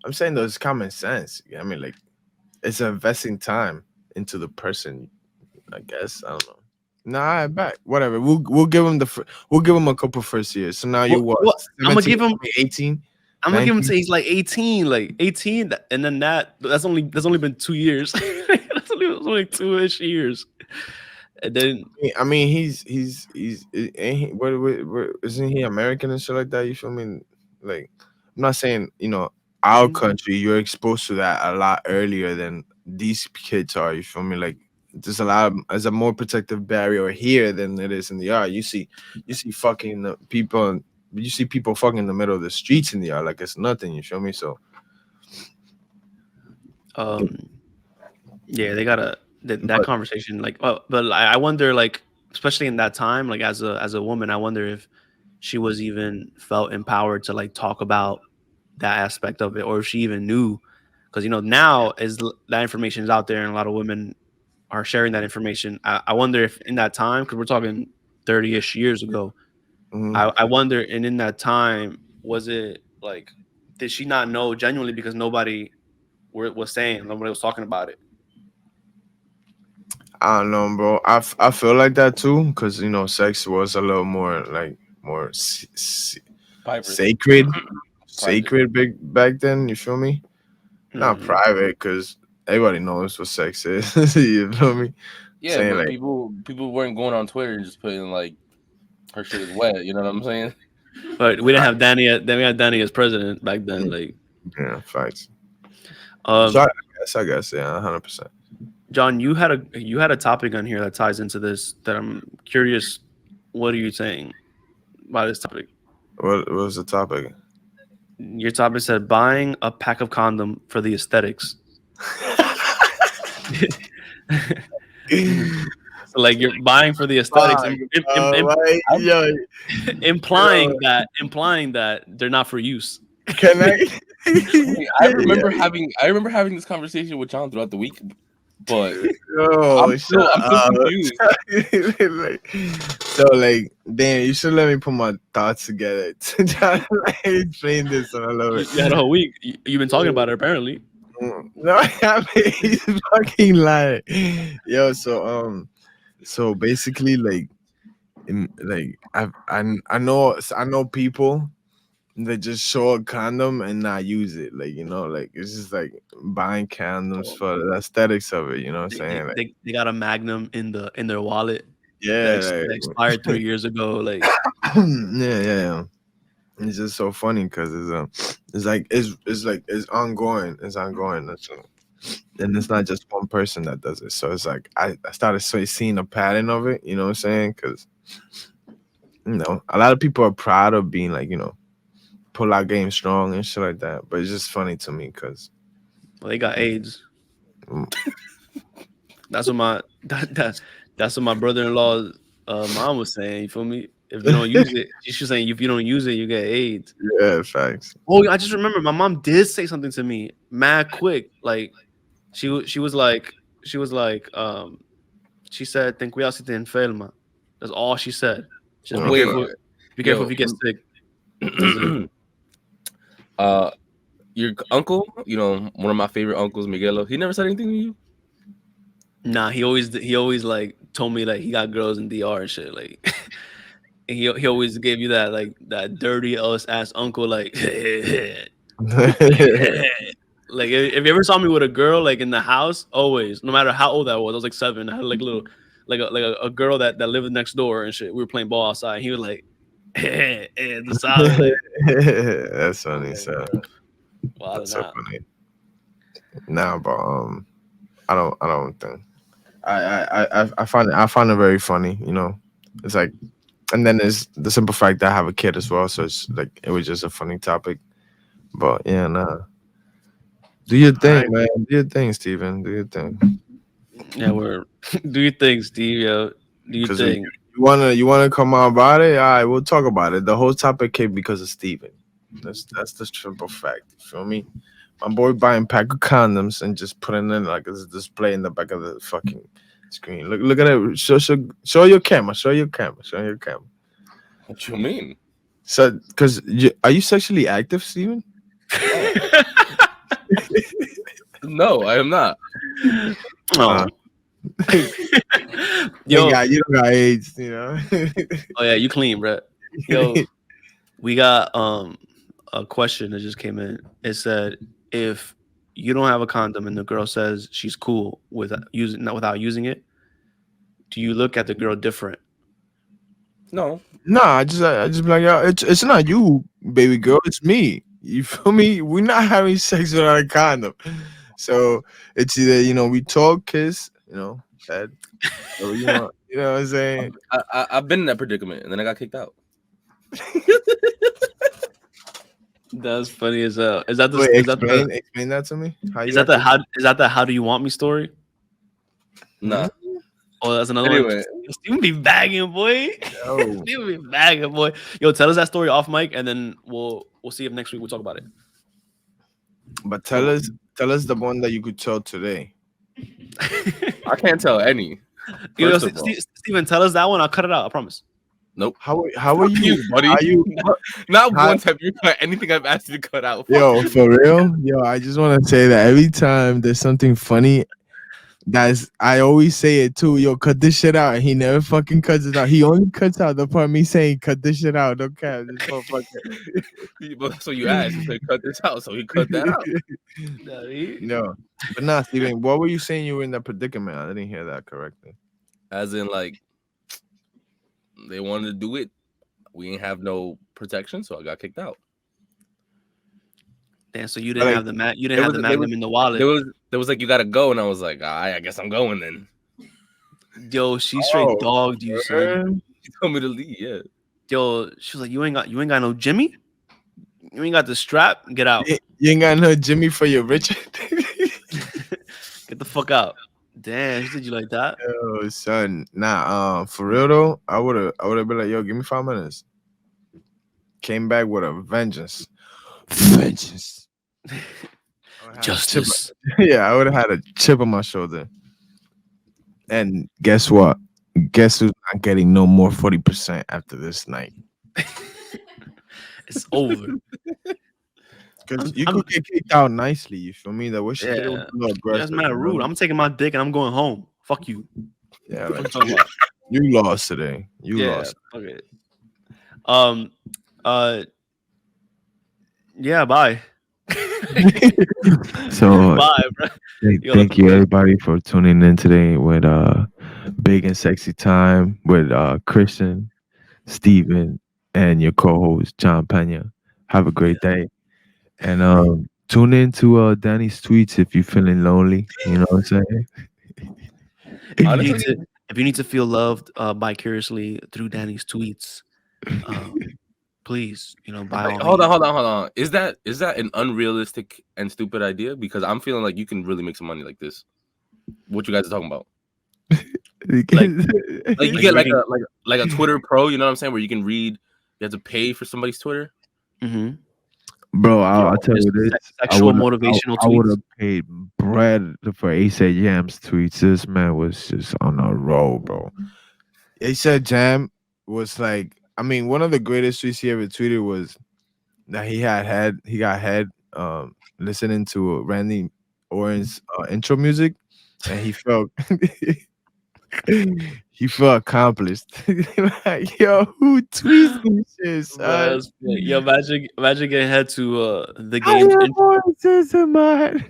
I'm saying there's common sense. I mean, like, it's investing time into the person. I guess I don't know. Nah, I bet whatever. We'll give him a couple first years. So now you what? I'm gonna give him 18. I'm gonna give him to he's like 18, and then that's only been 2 years. That's only 2-ish years. And then I mean, he's ain't he, what isn't he American and shit like that? You feel me? Like, I'm not saying our country, you're exposed to that a lot earlier than these kids are. You feel me? Like, there's a more protective barrier here than it is in the yard. You see fucking people. You see people fucking in the middle of the streets in the yard like it's nothing. You feel me? So, yeah, they gotta. That conversation, like, but I wonder, like, especially in that time, like as a woman, I wonder if she was even felt empowered to like talk about that aspect of it, or if she even knew, because now as that information is out there and a lot of women are sharing that information. I wonder if in that time, because we're talking 30-ish years ago, I wonder, and in that time, was it like, did she not know genuinely because nobody was saying, nobody was talking about it? I don't know, bro. I feel like that too, because sex was a little more sacred big back then. You feel me? Not private, because everybody knows what sex is. You feel me? Yeah, saying, but like, people weren't going on Twitter and just putting like her shit is wet. You know what I'm saying? But we didn't have Danny. Then we had Danny as president back then. Like, yeah, facts. So I guess, yeah, 100%. John, you had a topic on here that ties into this that I'm curious. What are you saying about this topic? What was the topic? Your topic said buying a pack of condom for the aesthetics. So, like, you're buying for the aesthetics, implying that they're not for use. Can I? I remember having this conversation with John throughout the week. But I'm still confused. So, like, damn, you should let me put my thoughts together to try to explain this. And I love it. You had a whole week. You've been talking about it, apparently. No, I haven't. He's fucking lying. Yo, so basically, like, I know people that just show a condom and not use it, like, like, it's just like buying condoms for the aesthetics of it, you know what I'm saying? Like, they got a Magnum in their wallet. Yeah, that expired 3 years ago. Like, yeah. It's just so funny because it's ongoing. It's ongoing. And it's not just one person that does it. So it's like I started seeing a pattern of it. You know what I'm saying? Because a lot of people are proud of being like pull out game strong and shit like that. But it's just funny to me because they got AIDS. That's what my brother-in-law mom was saying, you feel me? If you don't use it, she's saying if you don't use it, you get AIDS. Yeah, facts. Oh, I just remember my mom did say something to me mad quick. Like she was like she said, "Ten cuidado si te enferma." That's all she said. Just be Wait, careful. Be careful yo. if you get sick. That's it. Your uncle, one of my favorite uncles, Miguelo. He never said anything to you. Nah, he always like told me like he got girls in DR and shit. Like and he always gave you that like that dirty ass uncle like like if you ever saw me with a girl like in the house, always, no matter how old I was like 7. I had like little a girl that lived next door and shit. We were playing ball outside. And he was like, the solid. Like, That's funny, so well, that's so funny. Nah, but I don't think I find it very funny. It's like, and then there's the simple fact that I have a kid as well, so it's like it was just a funny topic. But yeah, nah. Do your thing, man. Do your thing, Steven. Do your thing. Yeah, do your thing, Steve. Yo, do your thing. You wanna come out about it? All right, we'll talk about it. The whole topic came because of Steven. That's the simple fact. You feel me? My boy buying pack of condoms and just putting in like a display in the back of the fucking screen. Look at it. Show your camera. Show your camera. Show your camera. What you mean? So, because are you sexually active, Steven? No, I am not. Oh. Yo, you don't got AIDS, Oh yeah, you clean, bro. Yo, we got a question that just came in. It said, if you don't have a condom and the girl says she's cool without using it, do you look at the girl different? No. Nah, I just be like, yo, it's not you, baby girl, it's me. You feel me? We're not having sex without a condom. So it's either, we talk, kiss, head. So, you know what I'm saying? I've been in that predicament and then I got kicked out. That's funny as hell. Is that the explain that to me? Is that the how do you want me story? Nah. Oh, that's another one. Steven be bagging, boy. Steven be bagging, boy. Yo, tell us that story off mic, and then we'll see if next week we'll talk about it. But tell us the one that you could tell today. I can't tell any. Yo, Steven, tell us that one. I'll cut it out. I promise. Nope. How are you, buddy? Not once have you cut anything I've asked you to cut out. Yo, for real? Yo, I just want to say that every time there's something funny, I always say it too. Yo, cut this shit out, and he never fucking cuts it out. He only cuts out the part of me saying, "Cut this shit out." Don't care. This motherfucker. So you asked, you said, "Cut this out," so he cut that out. No, but nah, Steven. What were you saying? You were in that predicament. I didn't hear that correctly. As in, like, they wanted to do it. We ain't have no protection, so I got kicked out. Damn, so you didn't have the Magnum in the wallet. There was like, you gotta go, and I was like, I guess I'm going then. Yo, she straight dogged you, son. She told me to leave. Yeah. Yo, she was like, you ain't got no Jimmy. You ain't got the strap. Get out. You ain't got no Jimmy for your Richard. Get the fuck out. Damn, she did you like that? Yo, son. Nah, for real though, I would have been like, yo, give me 5 minutes. Came back with a vengeance. Justice. Yeah, I would have had a chip on my shoulder. And guess what? Guess who's not getting no more 40% after this night? It's over. Because you could get kicked out nicely. You feel me? That what she did was a little aggressive. That's mad rude. I'm taking my dick and I'm going home. Fuck you. Yeah, like, you lost today. You lost. Okay. Yeah, bye. So bye, bro. Thank you everybody for tuning in today with Big and Sexy Time with Christian, Steven, and your co-host John Pena. Have a great day. And tune in to Danny's tweets if you're feeling lonely. You know what I'm saying? If you need to feel loved vicariously through Danny's tweets, please, by all hold on. Is that an unrealistic and stupid idea? Because I'm feeling like you can really make some money like this. What you guys are talking about? Like you get reading- like a Twitter Pro, you know what I'm saying, where you can read. You have to pay for somebody's Twitter. Bro, I'll tell you this. Sexual motivational I would tweets. have paid bread for ASAP Jam's tweets. This man was just on a roll, bro. ASAP Jam was like, I mean, one of the greatest tweets he ever tweeted was that he got head listening to Randy Orton's intro music, and he felt he felt accomplished. Like, yo, who tweets these shit, son? Yo, imagine getting head to the I game's hear voices in my head.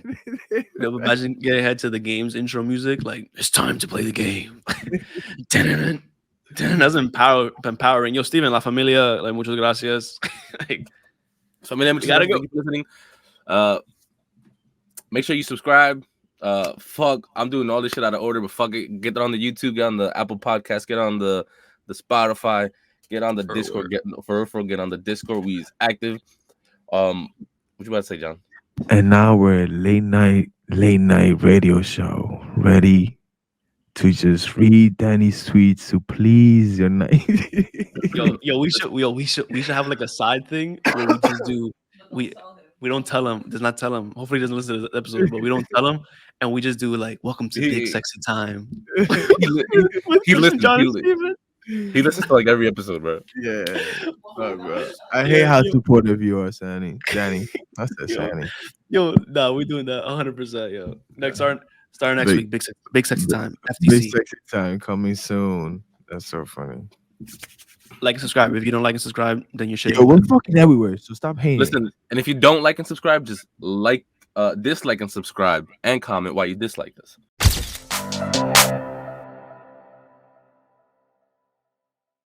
imagine getting head to the game's intro music. Like, it's time to play the game. That's empowering. Yo, Steven, La Familia, like, muchas gracias. Like, Familia, muchas gracias. Thank you for listening. Make sure you subscribe. Fuck, I'm doing all this shit out of order, but fuck it. Get on the YouTube, get on the Apple Podcast, get on the Spotify, get on the Discord, get on the Discord. We is active. What you about to say, John? And now we're late night radio show. Ready to just read Danny's tweets to please your night. we should have like a side thing where we just do we don't tell him, does not tell him. Hopefully he doesn't listen to this episode, but we don't tell him, and we just do like, welcome to Big Sexy Time. He listens to like every episode, bro. Yeah. Oh, bro. I hate how supportive you are, Sandy. Danny. That's it, Sandy. Yo, nah, we're doing that 100%, yo. Start next week, Big Sexy Time. FTC. Big Sexy Time coming soon. That's so funny. Like and subscribe. If you don't like and subscribe, then you should. Yo, we're fucking everywhere, so stop hating. Listen, and if you don't like and subscribe, just dislike and subscribe and comment why you dislike us.